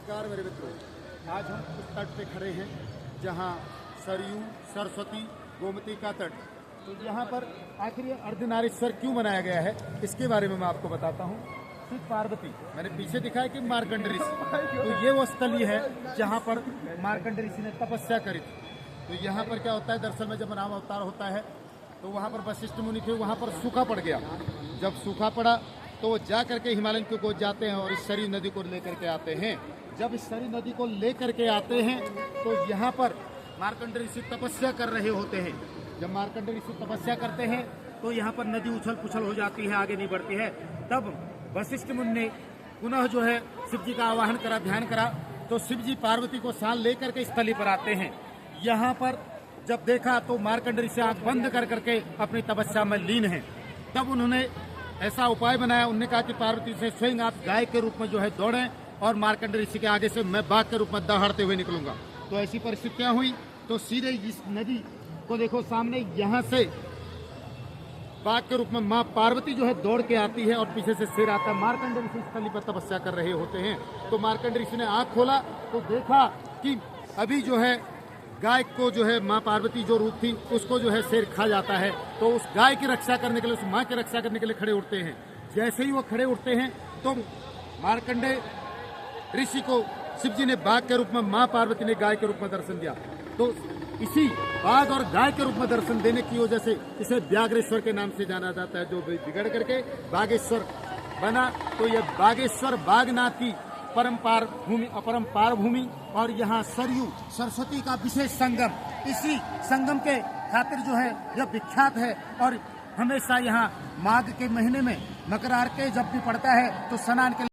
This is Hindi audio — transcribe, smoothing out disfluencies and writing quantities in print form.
नमस्कार मेरे मित्रों, आज हम उस तट पे खड़े हैं जहाँ सरयू, सरस्वती, गोमती का तट। तो यहाँ पर आखिर ये अर्धनारीश्वर क्यों बनाया गया है, इसके बारे में मैं आपको बताता हूँ। शिव पार्वती, मैंने पीछे दिखाया कि मार्कंड ऋषि, तो ये वो स्थली है जहाँ पर मार्कंड ऋषि ने तपस्या करी थी। तो यहाँ पर क्या होता है, दरअसल में जब राम अवतार होता है तो वहाँ पर वशिष्ठ मुनि थे, वहाँ पर सूखा पड़ गया। जब सूखा पड़ा तो वो जा करके हिमालयन की गोद जाते हैं और इस सरयू नदी को लेकर के आते हैं। जब इस सरयू नदी को लेकर के आते हैं तो यहाँ पर मार्कंड ऋषि तपस्या कर रहे होते हैं। जब मार्कंड ऋषि तपस्या करते हैं तो यहाँ पर नदी उछल पुछल हो जाती है, आगे नहीं बढ़ती है। तब वशिष्ठ मुनि ने पुनः जो है शिव जी का आवाहन करा, ध्यान करा, तो शिव जी पार्वती को साथ लेकर के स्थली पर आते हैं। यहाँ पर जब देखा तो मार्कंड ऋषि आंख बंद कर करके अपनी तपस्या में लीन हैं। तब उन्होंने ऐसा उपाय बनाया, उन्होंने कहा कि पार्वती से स्वयं आप गाय के रूप में जो है दौड़ें और मार्कंड ऋषि के आगे से मैं बाघ के रूप में दहाड़ते हुए निकलूंगा। तो ऐसी परिस्थितियां हुई तो सीधे इस नदी को देखो सामने, यहाँ से बाघ के रूप में माँ पार्वती जो है दौड़ के आती है और पीछे से शेर आता है। मार्कंड ऋषि स्थली पर तपस्या कर रहे होते हैं। तो मार्कंड ऋषि ने आंख खोला तो देखा कि अभी जो है गाय को जो है माँ पार्वती जो रूप थी उसको जो है शेर खा जाता है। तो उस गाय की रक्षा करने के लिए, उस माँ की रक्षा करने के लिए खड़े उठते हैं। जैसे ही वो खड़े उठते हैं तो मार्कंडे ऋषि को शिव जी ने बाघ के रूप में, माँ पार्वती ने गाय के रूप में दर्शन दिया। तो इसी बाघ और गाय के रूप में दर्शन देने की वजह से इसे व्याघ्रेश्वर के नाम से जाना जाता है, जो बिगड़ करके बागेश्वर बना। तो यह बागेश्वर बागनाथ की परम्पार भूमि, अपरम्पार भूमि, और यहाँ सरयू सरस्वती का विशेष संगम, इसी संगम के खातिर जो है यह विख्यात है। और हमेशा यहाँ माघ के महीने में मकर आर के जब भी पड़ता है तो स्नान के